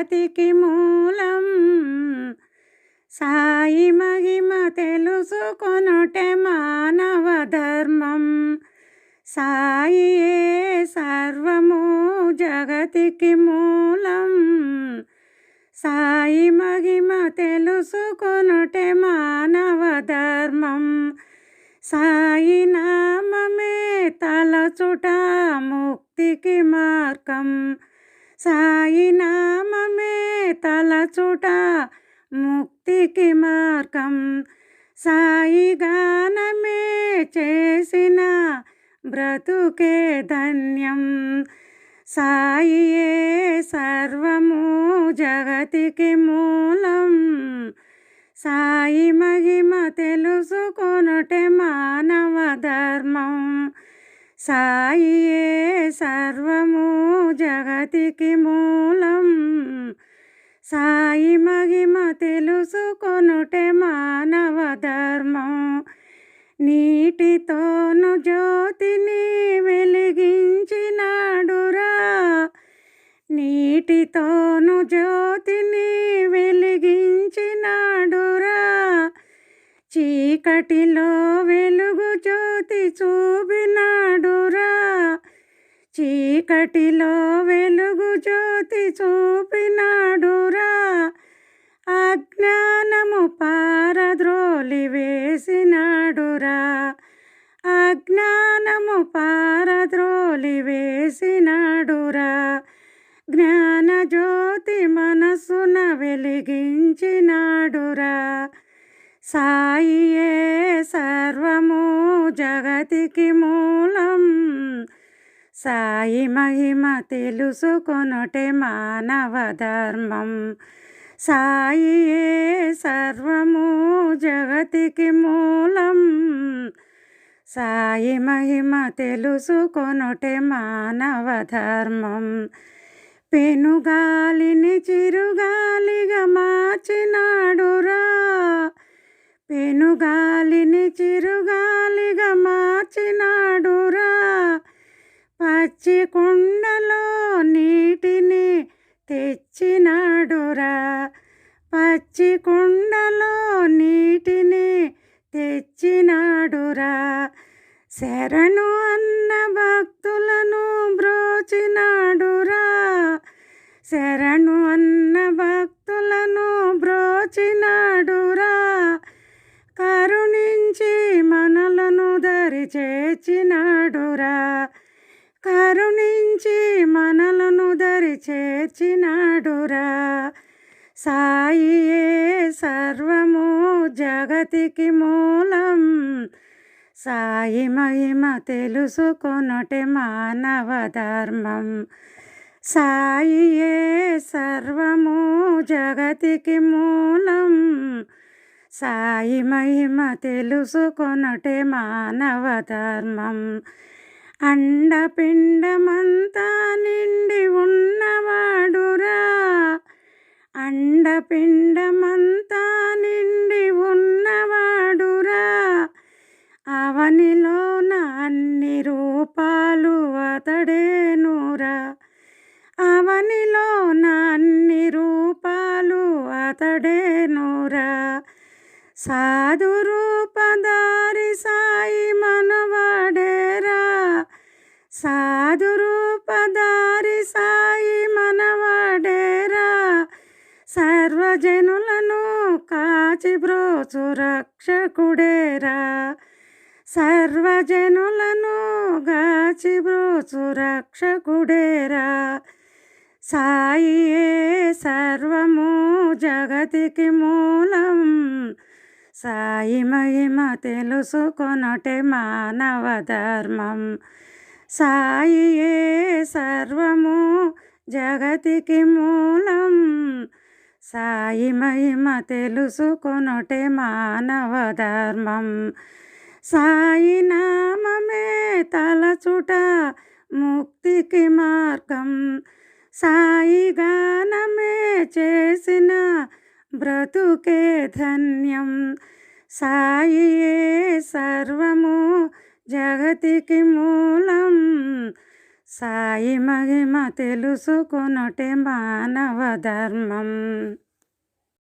జగతికి మూలం. సాయి మహిమ తెలుసుకొనుటే మానవ ధర్మం. సాయియే సర్వము జగతికి మూలం. సాయి మహిమ తెలుసుకొనుటే మానవ ధర్మం. సాయి నామమే తలచుట ముక్తికి మార్గం. సాయి నామమే తలచుట ముక్తికి మార్గం. సాయి గానమే చేసిన బ్రతుకే ధన్యం. సాయియే సర్వము జగతికి మూలం. సాయి మహిమ తెలుసుకొనుటే మానవ ధర్మం. సాయియే సర్వము జగతికి మూలం. సాయి మహిమ తెలుసుకొనుటే మానవ ధర్మం. నీటితోను జ్యోతిని వెలిగించినాడురా. నీటితోను జ్యోతిని వెలిగించినాడురా. చీకటిలో వెలుగు జ్యోతి చూపినాడురా. చీకటిలో వెలుగు జ్యోతి చూపినాడురా. అజ్ఞానము పారద్రోలి వేసినాడురా. అజ్ఞానము పారద్రోలి వేసినాడురా. జ్ఞాన జ్యోతి మనసున వెలిగించినాడురా. సాయియే సర్వము జగతికి మూలం. సాయి మహిమ తెలుసుకొనుటే మానవ ధర్మం. సాయియే సర్వము జగతికి మూలం. సాయి మహిమ తెలుసుకొనుటే మానవ ధర్మం. పెనుగాలిని చిరుగాలిగా మార్చినాడురా. పెనుగాలిని చిరుగాలిగా మార్చినాడురా. పచ్చి కుండలో నీటిని తెచ్చినాడురా. పచ్చి కుండలో నీటిని తెచ్చినాడురా. శరణు అన్న భక్తులను బ్రోచినాడురా. శరణు అన్న భక్తులను బ్రోచినాడురా. కరుణించి మనలను దరి చేర్చినాడురా. కరుణించి మనలను దరి చేర్చినాడురా. సాయియే సర్వము జగతికి మూలం. సాయి మహిమ తెలుసుకొనుటే మానవ ధర్మం. సాయియే సర్వము జగతికి మూలం. సాయి మహిమ తెలుసుకొనుటే మానవ ధర్మం. అండపిండమంతా నిండి ఉన్నవాడురా. అండపిండమంతా నిండి ఉన్నవాడురా. అవనిలోన అన్ని రూపాలు అతడేనురా. అవనిలోన అన్ని రూపాలు అతడేనురా. సాధు రూపధారి సాయి మనవాడేరా. సాధు రూపధారి సాయి మనవాడేరా. సర్వజనులను కాచి బ్రోచు రక్షకుడేరా. సర్వజనులను గాచి బ్రోచు రక్షకుడేరా. సాయియే సర్వము జగతికి మూలం. సాయి మహిమ తెలుసుకొనుటే మానవ ధర్మం. సాయియే సర్వము జగతికి మూలం. సాయి మహిమ తెలుసుకొనుటే మానవ ధర్మం. సాయి నామమే తలచుట ముక్తికి మార్గం. సాయి గానమే చేసిన బ్రతుకే ధన్యం. సాయియే సర్వము జగతికి మూలం. సాయి మహిమ తెలుసుకొనుటే మానవ ధర్మం.